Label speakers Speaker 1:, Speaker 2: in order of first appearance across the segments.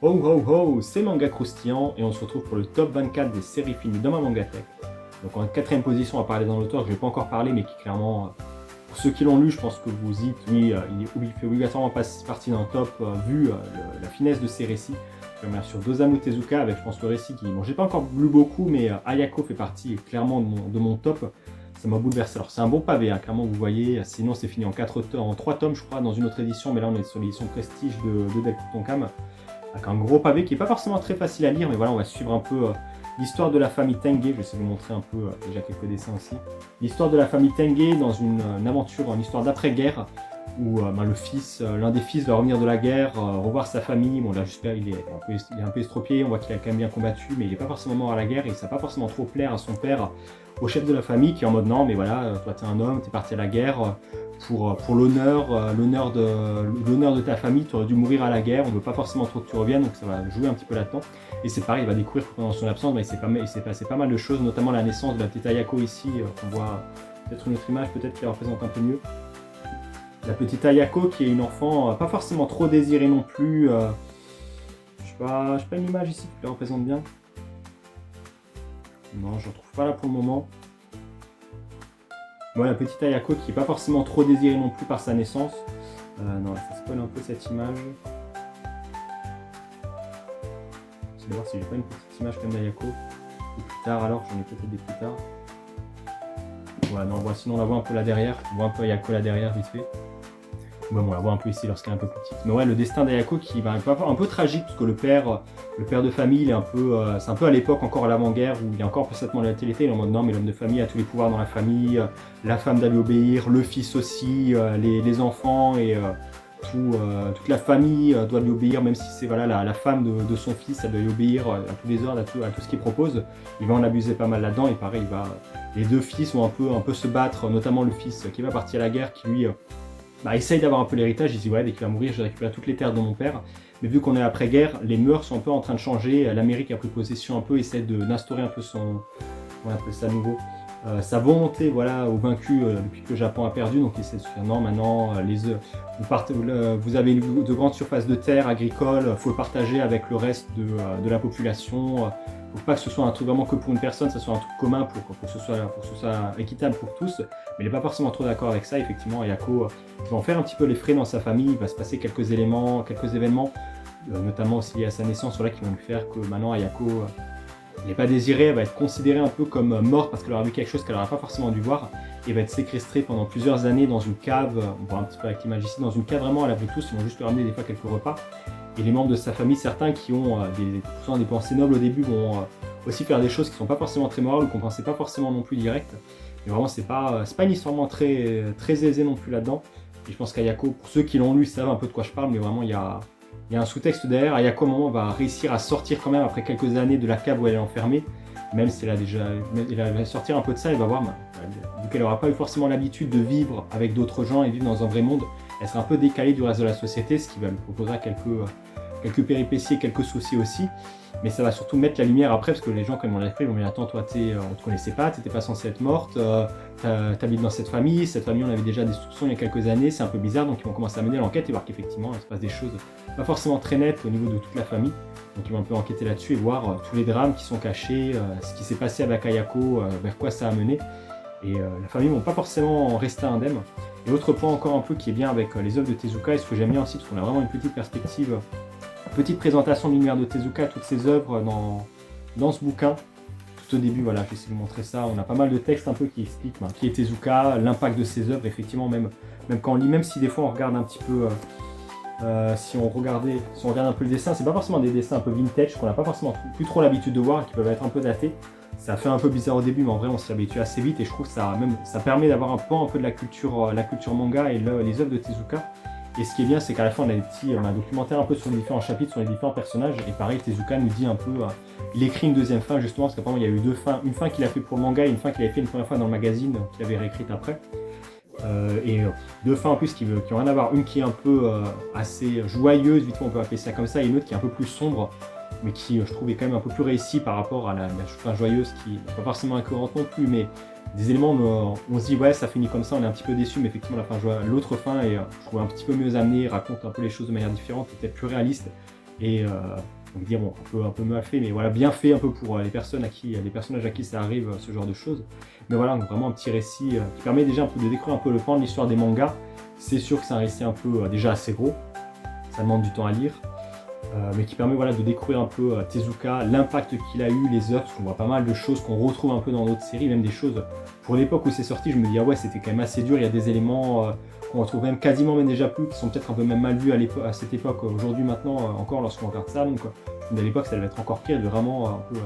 Speaker 1: Ho ho ho, c'est Manga Croustillant et on se retrouve pour le top 24 des séries films dans ma Mangatech. Donc en quatrième position, on va parler d'un auteur que je n'ai pas encore parlé, mais qui clairement, pour ceux qui l'ont lu, je pense que vous dites, oui, il fait obligatoirement partie d'un top vu la finesse de ses récits. Je reviens sur Osamu Tezuka avec, je pense, le récit qui, bon, j'ai pas encore lu beaucoup, mais Ayako fait partie clairement de mon top. Ça m'a bouleversé. Alors c'est un bon pavé, hein, clairement vous voyez, sinon c'est fini en 3 tomes je crois dans une autre édition, mais là on est sur l'édition Prestige de Delcourt Tonkam, avec un gros pavé qui n'est pas forcément très facile à lire, mais voilà, on va suivre un peu l'histoire de la famille Tengue. Je vais essayer de vous montrer un peu déjà quelques dessins aussi. L'histoire de la famille Tengue dans une aventure, une histoire d'après-guerre, où le fils, l'un des fils va revenir de la guerre, revoir sa famille. Bon là j'espère il est un peu estropié, on voit qu'il a quand même bien combattu, mais il n'est pas forcément mort à la guerre, et ça va pas forcément trop plaire à son père, au chef de la famille, qui est en mode non mais voilà, toi t'es un homme, t'es parti à la guerre, pour l'honneur de ta famille, tu aurais dû mourir à la guerre, on ne veut pas forcément trop que tu reviennes, donc ça va jouer un petit peu là-dedans. Et c'est pareil, il va découvrir que pendant son absence, il s'est passé pas mal de choses, notamment la naissance de la petite Ayako ici, on voit peut-être une autre image peut-être qui la représente un peu mieux. La petite Ayako qui est une enfant pas forcément trop désirée non plus, je sais pas une image ici qui la représente bien. Non, je ne retrouve pas là pour le moment. Voilà, la petite Ayako qui n'est pas forcément trop désirée non plus par sa naissance. Non, ça spoil un peu cette image. Je vais voir si j'ai pas une petite image comme d'Ayako. Ou plus tard alors, j'en ai peut-être des plus tard. Voilà, non, sinon on la voit un peu là derrière. On voit un peu Ayako là derrière vite fait. Bon, on la voit un peu ici lorsqu'elle est un peu plus petite. Mais ouais, le destin d'Ayako qui va un peu tragique, parce que le père de famille, il est un peu, c'est un peu à l'époque encore à l'avant-guerre, où il y a encore cette mentalité, il est en mode non, mais l'homme de famille a tous les pouvoirs dans la famille, la femme doit lui obéir, le fils aussi, les enfants et toute la famille doit lui obéir, même si c'est voilà, la femme de son fils, elle doit lui obéir à tous les ordres, à tout ce qu'il propose. Il va en abuser pas mal là-dedans, et pareil, les deux fils vont un peu se battre, notamment le fils qui va partir à la guerre, qui lui essaye d'avoir un peu l'héritage. Il se dit ouais, dès qu'il va mourir, je récupère toutes les terres de mon père. Mais vu qu'on est après-guerre, les mœurs sont un peu en train de changer. L'Amérique a pris possession un peu, essaie d'instaurer un peu on appelle ça nouveau, sa volonté voilà, aux vaincus depuis que le Japon a perdu. Donc il essaie de se dire non, maintenant vous avez de grandes surfaces de terre agricoles, il faut le partager avec le reste de la population. Il ne faut pas que ce soit un truc vraiment que pour une personne, ça soit un truc commun pour que ce soit équitable pour tous. Mais il n'est pas forcément trop d'accord avec ça. Effectivement, Ayako va en faire un petit peu les frais dans sa famille. Il va se passer quelques événements, notamment aussi liés à sa naissance, qui vont lui faire que maintenant Ayako n'est pas désirée. Elle va être considérée un peu comme morte parce qu'elle aura vu quelque chose qu'elle n'aura pas forcément dû voir. Et va être séquestrée pendant plusieurs années dans une cave. On voit un petit peu avec l'image ici, dans une cave vraiment à l'abri de tous. Ils vont juste lui ramener des fois quelques repas. Et les membres de sa famille, certains qui ont des pensées nobles au début, vont aussi faire des choses qui ne sont pas forcément très morales ou qu'on ne pensait pas forcément non plus direct. Mais vraiment, c'est pas une histoire très, très aisée non plus là-dedans. Et je pense qu'Ayako, pour ceux qui l'ont lu, savent un peu de quoi je parle, mais vraiment, il y a un sous-texte derrière. Ayako, à un moment, va réussir à sortir quand même après quelques années de la cave où elle est enfermée. Même si elle va sortir un peu de ça, elle va voir, vu qu'elle n'aura pas eu forcément l'habitude de vivre avec d'autres gens et vivre dans un vrai monde, elle sera un peu décalée du reste de la société, ce qui va lui proposer quelques péripéties et quelques soucis aussi. Mais ça va surtout mettre la lumière après, parce que les gens, quand ils vont l'effet, ils vont me dire attends, toi, on ne te connaissait pas, t'étais pas censé être morte, t'habites dans cette famille, on avait déjà des soupçons il y a quelques années, c'est un peu bizarre, donc ils vont commencer à mener l'enquête et voir qu'effectivement, il se passe des choses pas forcément très nettes au niveau de toute la famille. Donc ils vont un peu enquêter là-dessus et voir tous les drames qui sont cachés, ce qui s'est passé avec Ayako, vers quoi ça a mené. Et la famille ne vont pas forcément rester indemne. Et autre point encore un peu qui est bien avec les œuvres de Tezuka, et ce que j'aime bien aussi, parce qu'on a vraiment une petite perspective, petite présentation de l'univers de Tezuka, toutes ses œuvres dans ce bouquin. Tout au début, voilà, je vais essayer de vous montrer ça. On a pas mal de textes un peu qui expliquent qui est Tezuka, l'impact de ses œuvres, effectivement, même quand on lit, même si des fois on regarde un petit peu, si on regarde un peu le dessin, c'est pas forcément des dessins un peu vintage, qu'on n'a pas forcément plus trop l'habitude de voir et qui peuvent être un peu datés. Ça fait un peu bizarre au début, mais en vrai on s'y habitue assez vite et je trouve que ça permet d'avoir un peu de la culture manga et les œuvres de Tezuka. Et ce qui est bien, c'est qu'à la fin, on a un documentaire un peu sur les différents chapitres, sur les différents personnages. Et pareil, Tezuka nous dit un peu, il écrit une deuxième fin justement, parce qu'apparemment il y a eu deux fins, une fin qu'il a fait pour le manga et une fin qu'il avait fait une première fois dans le magazine, qu'il avait réécrite après. Deux fins en plus qui ont rien à voir, une qui est un peu assez joyeuse, vite fait on peut appeler ça comme ça, et une autre qui est un peu plus sombre, mais qui je trouve est quand même un peu plus réussie par rapport à la fin joyeuse, qui n'est pas forcément incohérente non plus, mais des éléments on se dit ouais ça finit comme ça, on est un petit peu déçu, mais effectivement l'autre fin est je trouve un petit peu mieux amenée, raconte un peu les choses de manière différente, peut-être plus réaliste, Et donc dire bon, un peu mal fait, mais voilà, bien fait un peu pour les personnages à qui ça arrive, ce genre de choses. Mais voilà, donc vraiment un petit récit qui permet déjà un peu de découvrir un peu le pan de l'histoire des mangas. C'est sûr que c'est un récit un peu déjà assez gros, ça demande du temps à lire, mais qui permet voilà, de découvrir un peu Tezuka, l'impact qu'il a eu, les œuvres, parce qu'on voit pas mal de choses qu'on retrouve un peu dans d'autres séries, même des choses, pour l'époque où c'est sorti, je me dis ah ouais, c'était quand même assez dur, il y a des éléments qu'on retrouve même quasiment même déjà plus, qui sont peut-être un peu même mal vus à cette époque, aujourd'hui maintenant encore lorsqu'on regarde ça, donc à l'époque ça devait être encore pire, de vraiment un peu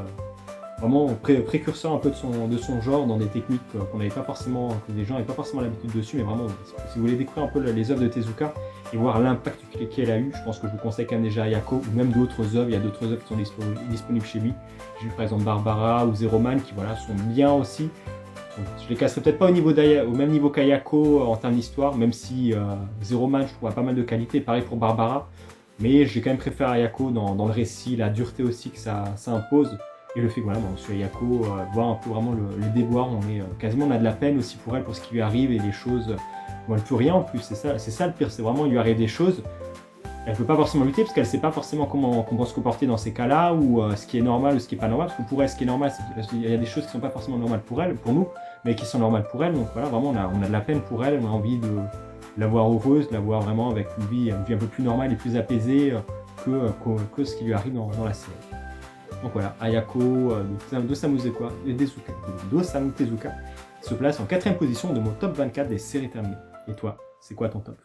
Speaker 1: vraiment précurseur un peu de son genre, dans des techniques qu'on n'avait pas forcément, que les gens n'avaient pas forcément l'habitude dessus, mais vraiment, si vous voulez découvrir un peu les œuvres de Tezuka et voir l'impact qu'elle a eu, je pense que je vous conseille quand même déjà Ayako, ou même d'autres œuvres, il y a d'autres œuvres qui sont disponibles chez lui. J'ai vu par exemple Barbara ou Zero Man qui voilà, sont bien aussi. Je les casserai peut-être pas au même niveau qu'Ayako en termes d'histoire, même si Zero Man je trouve a pas mal de qualité, pareil pour Barbara, mais j'ai quand même préféré Ayako dans le récit, la dureté aussi que ça impose. Et le fait que voilà, bon, sur Ayako, voir un peu vraiment le déboire, on a de la peine aussi pour elle, pour ce qui lui arrive et les choses. Bon, elle peut rien en plus, c'est ça le pire, c'est vraiment il lui arrive des choses. Elle peut pas forcément lutter parce qu'elle sait pas forcément comment se comporter dans ces cas-là, ou ce qui est normal ou ce qui est pas normal. Parce que pour elle, ce qui est normal, c'est qu'il y a des choses qui sont pas forcément normales pour elle, pour nous, mais qui sont normales pour elle. Donc voilà, vraiment, on a de la peine pour elle, on a envie de la voir heureuse, de la voir vraiment avec une vie un peu plus normale et plus apaisée que ce qui lui arrive dans la série. Donc voilà, Ayako d'Osamu Tezuka se place en 4ème position de mon top 24 des séries terminées. Et toi, c'est quoi ton top ?